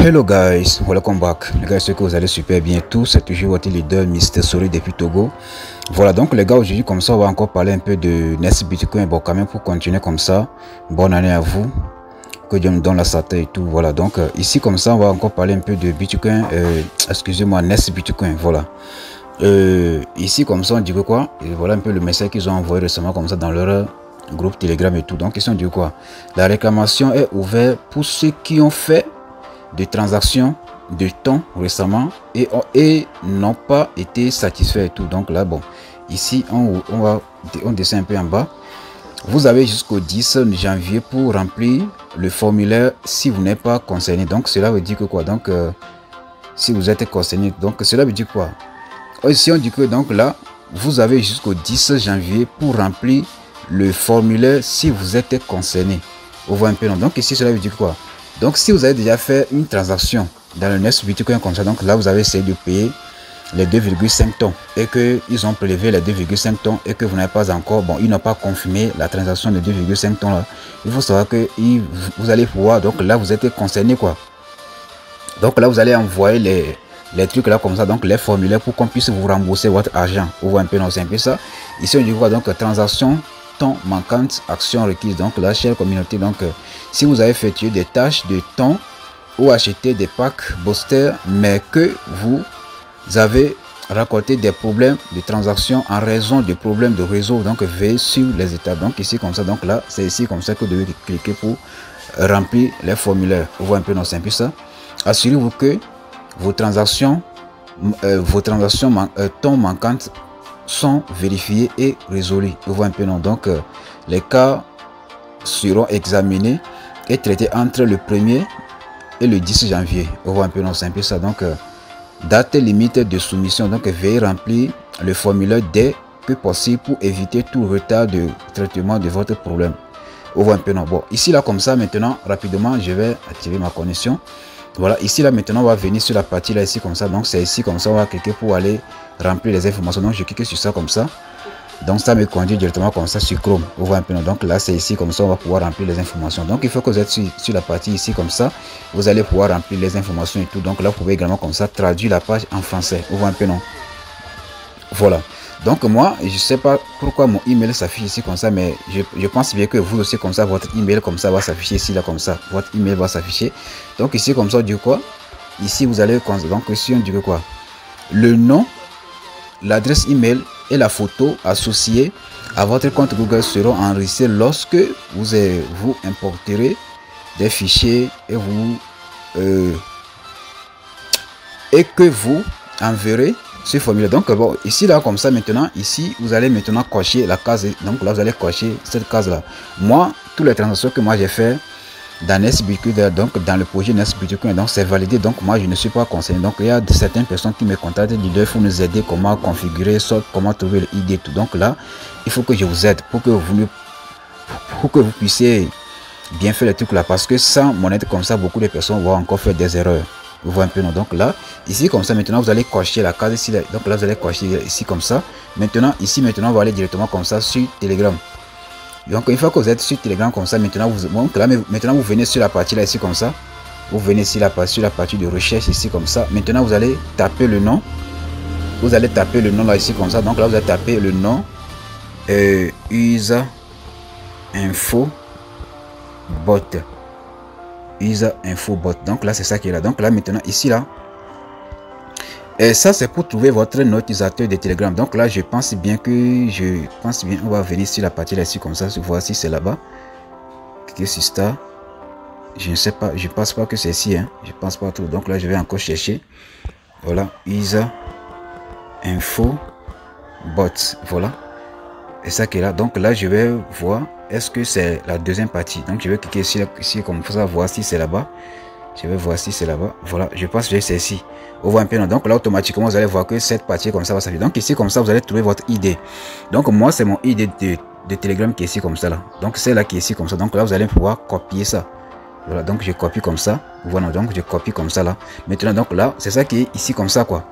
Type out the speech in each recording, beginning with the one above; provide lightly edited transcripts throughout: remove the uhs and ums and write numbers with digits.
Hello guys, welcome back. Les gars, j'espère que vous allez super bien tous. C'est toujours votre leader Mr Sori depuis Togo. Voilà, donc les gars, aujourd'hui comme ça, on va encore parler un peu de Nest Bitcoin. Bon, quand même pour continuer comme ça, bonne année à vous. Que Dieu nous donne la santé et tout. Voilà, donc ici comme ça, on va encore parler un peu de Bitcoin. Excusez-moi, Nest Bitcoin. Voilà. Ici comme ça, on dit que quoi? Et voilà un peu le message qu'ils ont envoyé récemment comme ça dans leur groupe Telegram et tout. Donc ici on dit quoi? La réclamation est ouverte pour ceux qui ont fait des transactions de temps récemment et n'ont pas été satisfaits et tout. Donc là, bon, ici on descend un peu en bas. Vous avez jusqu'au 10 janvier pour remplir le formulaire si vous n'êtes pas concerné. Donc cela veut dire que quoi? Donc si vous êtes concerné, donc cela veut dire quoi? Ici on dit que donc là vous avez jusqu'au 10 janvier pour remplir le formulaire si vous êtes concerné. On voit un peu non. Donc ici cela veut dire quoi? Donc si vous avez déjà fait une transaction dans le Nest Bitcoin comme ça, donc là vous avez essayé de payer les 2,5 tonnes et que ils ont prélevé les 2,5 tonnes et que vous n'avez pas encore, bon, ils n'ont pas confirmé la transaction de 2,5 tonnes là. Il faut savoir que vous allez pouvoir, donc là vous êtes concerné quoi. Donc là vous allez envoyer les trucs là comme ça, donc les formulaires pour qu'on puisse vous rembourser votre argent. Vous voyez un peu, non, c'est un peu ça. Ici on dit quoi? Donc transaction temps manquante, action requise. Donc la chère communauté, donc si vous avez effectué des tâches de temps ou acheté des packs booster mais que vous avez raconté des problèmes de transaction en raison de problèmes de réseau, donc veuillez sur les étapes. Donc ici comme ça, donc là c'est ici comme ça que vous devez cliquer pour remplir les formulaires. Vous voyez un peu, non, c'est un peu ça. Assurez-vous que vos transactions temps manquantes sont vérifiés et résolus. Vous voyez un peu, non. Donc les cas seront examinés et traités entre le 1er et le 10 janvier. Vous voyez un peu, non, c'est un peu ça. Donc date limite de soumission, donc veuillez remplir le formulaire dès que possible pour éviter tout retard de traitement de votre problème. Vous voyez un peu, non. Bon, ici là comme ça, maintenant rapidement je vais activer ma connexion. Voilà, ici là maintenant on va venir sur la partie là ici comme ça. Donc c'est ici comme ça, on va cliquer pour aller remplir les informations. Donc je clique sur ça comme ça, donc ça me conduit directement comme ça sur Chrome. Vous voyez un peu, non. Donc là c'est ici comme ça, on va pouvoir remplir les informations. Donc il faut que vous êtes sur la partie ici comme ça, vous allez pouvoir remplir les informations et tout. Donc là vous pouvez également comme ça traduire la page en français. Vous voyez un peu, non. Voilà, donc moi je sais pas pourquoi mon email s'affiche ici comme ça, mais je pense bien que vous aussi comme ça, votre email comme ça va s'afficher ici là comme ça, votre email va s'afficher. Donc ici comme ça, du quoi, ici vous allez, donc ici on dit que quoi, le nom, l'adresse email et la photo associée à votre compte Google seront enregistrés lorsque vous importerez des fichiers et que vous enverrez ce formulaire. Donc bon, ici là comme ça, maintenant ici vous allez maintenant cocher la case. Donc là vous allez cocher cette case là. Moi, toutes les transactions que moi j'ai fait dans Nest Bitcoin, donc dans le projet Nest Bitcoin, donc c'est validé. Donc moi je ne suis pas concerné. Donc il y a certaines personnes qui me contactent, il faut nous aider comment configurer, comment trouver le ID, tout. Donc là il faut que je vous aide pour que vous puissiez bien faire les trucs là, parce que sans mon aide comme ça, beaucoup de personnes vont encore faire des erreurs. Vous voyez un peu, non. Donc là ici comme ça, maintenant vous allez cocher la case ici là. Donc là vous allez cocher ici comme ça. Maintenant ici, maintenant on va aller directement comme ça sur Telegram. Donc une fois que vous êtes sur Telegram comme ça, maintenant vous venez sur la partie là ici comme ça. Vous venez sur la partie de recherche ici comme ça. Maintenant vous allez taper le nom. Vous allez taper le nom là ici comme ça. Donc là vous allez taper le nom user info bot. User info bot. Donc là c'est ça qui est là. Donc là maintenant ici là, et ça c'est pour trouver votre nom utilisateur de Telegram. Donc là je pense bien on va venir sur la partie là ici comme ça. Voici, c'est là-bas. Cliquez sur Star. Je ne sais pas, je pense pas que c'est ici, hein. Je pense pas trop. Donc là je vais encore chercher. Voilà, user info bot. Voilà, et ça qui est là. Donc là je vais voir est-ce que c'est la deuxième partie. Donc je vais cliquer ici comme ça, voir si c'est là-bas. Je vais voir si c'est là-bas. Voilà, je pense que c'est ici. On voit un peu, non. Donc là automatiquement vous allez voir que cette partie comme ça va s'afficher. Donc ici comme ça vous allez trouver votre ID. Donc moi c'est mon ID de Telegram qui est ici comme ça là. Donc c'est là qui est ici comme ça. Donc là vous allez pouvoir copier ça. Voilà, donc je copie comme ça. Voilà, donc je copie comme ça là. Maintenant donc là c'est ça qui est ici comme ça quoi.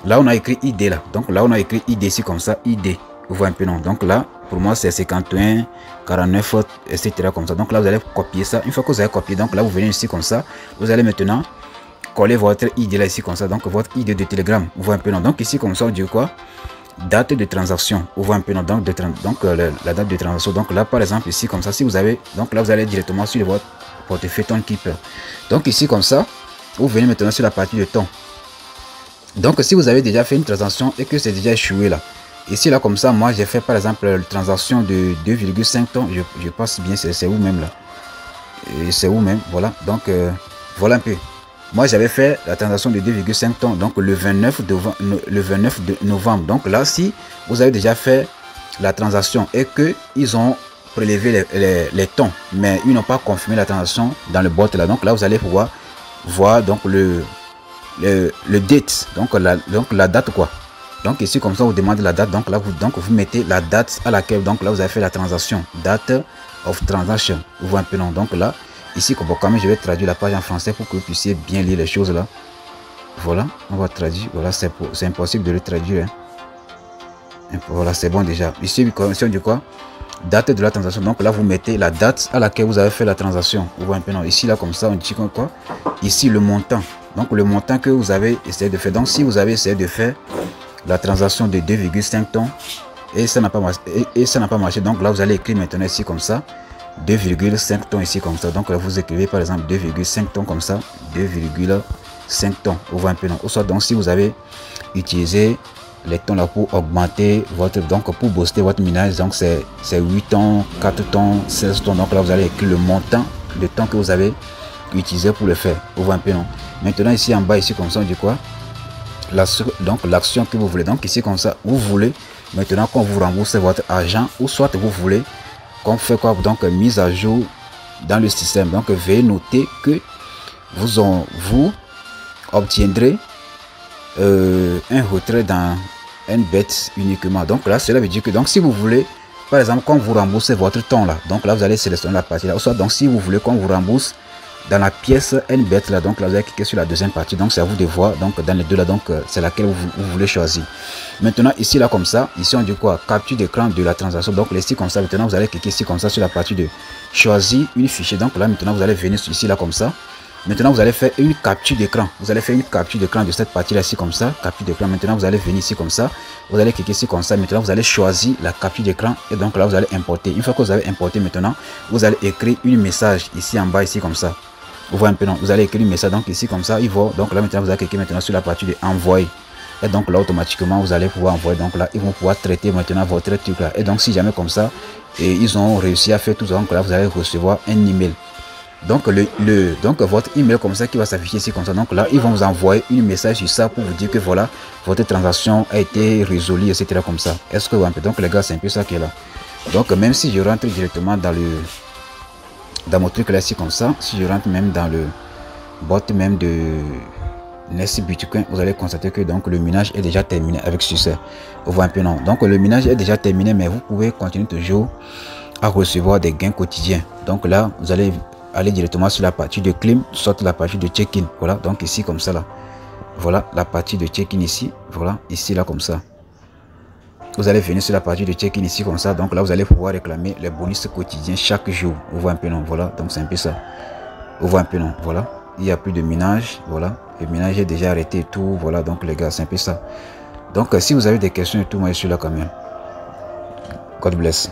Là on a écrit ID là. Donc là on a écrit ID ici comme ça, ID. Vous voyez un peu, non. Donc là pour moi c'est 51 49 etc comme ça. Donc là vous allez copier ça. Une fois que vous avez copié, donc là vous venez ici comme ça, vous allez maintenant coller votre ID là ici comme ça, donc votre ID de Telegram, vous voyez un peu non. Donc ici comme ça on dit quoi? Date de transaction, vous voyez un peu non. Donc, la date de transaction. Donc là par exemple ici comme ça, si vous avez, donc là vous allez directement sur votre portefeuille Tonkeeper. Donc ici comme ça, vous venez maintenant sur la partie de temps. Donc si vous avez déjà fait une transaction et que c'est déjà échoué là, ici là comme ça, moi j'ai fait par exemple une transaction de 2,5 tonnes, je pense bien c'est où même là, c'est où même, voilà. Donc voilà un peu, moi j'avais fait la transaction de 2,5 tonnes, donc le 29 de novembre. Donc là si vous avez déjà fait la transaction et que ils ont prélevé les tons mais ils n'ont pas confirmé la transaction dans le bot là, donc là vous allez pouvoir voir donc le date, donc la date quoi. Donc ici comme ça vous demandez la date, donc là vous mettez la date à laquelle donc là vous avez fait la transaction, date of transaction, vous voyez un peu non. Donc là ici comme quand même je vais traduire la page en français pour que vous puissiez bien lire les choses là. Voilà, on va traduire, voilà, c'est impossible de le traduire hein. Voilà, c'est bon déjà. Ici correction du quoi, date de la transaction, donc là vous mettez la date à laquelle vous avez fait la transaction, vous voyez un peu non. Ici là comme ça on dit quoi, ici le montant, donc le montant que vous avez essayé de faire. Donc si vous avez essayé de faire la transaction de 2,5 tonnes et ça n'a pas marché, donc là vous allez écrire maintenant ici comme ça 2,5 tonnes ici comme ça. Donc là vous écrivez par exemple 2,5 tonnes comme ça, 2,5 tonnes, vous voyez un peu non. Ou soit donc si vous avez utilisé les tons là pour augmenter votre, donc pour booster votre minage, donc c'est 8 tonnes, 4 tonnes, 16 tonnes. Donc là vous allez écrire le montant de temps que vous avez utilisé pour le faire, vous voyez un peu non. Maintenant ici en bas ici comme ça on dit quoi, donc l'action que vous voulez. Donc ici comme ça vous voulez maintenant qu'on vous rembourse votre argent, ou soit vous voulez qu'on fait quoi, donc mise à jour dans le système. Donc veuillez noter que vous obtiendrez un retrait dans NBET uniquement. Donc là cela veut dire que donc si vous voulez par exemple qu'on vous rembourse votre temps là, donc là vous allez sélectionner la partie là, ou soit donc si vous voulez qu'on vous rembourse dans la pièce NBET là, donc là vous allez cliquer sur la deuxième partie. Donc c'est à vous de voir, donc dans les deux là, donc c'est laquelle vous voulez choisir. Maintenant ici là comme ça, ici on dit quoi, capture d'écran de la transaction. Donc ici comme ça, maintenant vous allez cliquer ici comme ça sur la partie de choisir une fichier. Donc là maintenant vous allez venir ici là comme ça. Maintenant vous allez faire une capture d'écran, vous allez faire une capture d'écran de cette partie là ici comme ça, capture d'écran. Maintenant vous allez venir ici comme ça, vous allez cliquer ici comme ça. Maintenant vous allez choisir la capture d'écran et donc là vous allez importer. Une fois que vous avez importé, maintenant vous allez écrire un message ici en bas ici comme ça. Vous voyez un peu non, vous allez écrire un message donc ici comme ça, il va, donc là maintenant vous allez cliquer maintenant sur la partie de envoyer. Et donc là automatiquement vous allez pouvoir envoyer. Donc là ils vont pouvoir traiter maintenant votre truc là. Et donc si jamais comme ça et ils ont réussi à faire tout ça, donc là vous allez recevoir un email. Donc donc votre email comme ça qui va s'afficher ici comme ça. Donc là ils vont vous envoyer un message sur ça pour vous dire que voilà votre transaction a été résolue, etc. comme ça. Est-ce que vous voyez? Donc les gars, c'est un peu ça qui est là. Donc même si je rentre directement dans mon truc là ici comme ça, si je rentre même dans le bot même de Nest Bitcoin, vous allez constater que donc le minage est déjà terminé avec succès. Vous voyez un peu non, donc le minage est déjà terminé, mais vous pouvez continuer toujours à recevoir des gains quotidiens. Donc là vous allez aller directement sur la partie de claim, soit la partie de check-in. Voilà, donc ici comme ça là, voilà la partie de check-in ici, voilà ici là comme ça. Vous allez venir sur la partie de check-in ici comme ça. Donc là vous allez pouvoir réclamer les bonus quotidiens chaque jour. Vous voyez un peu non, voilà, donc c'est un peu ça. Vous voyez un peu non, voilà, il n'y a plus de minage, voilà, le minage est déjà arrêté et tout. Voilà, donc les gars, c'est un peu ça. Donc si vous avez des questions et tout, moi je suis là quand même. God bless.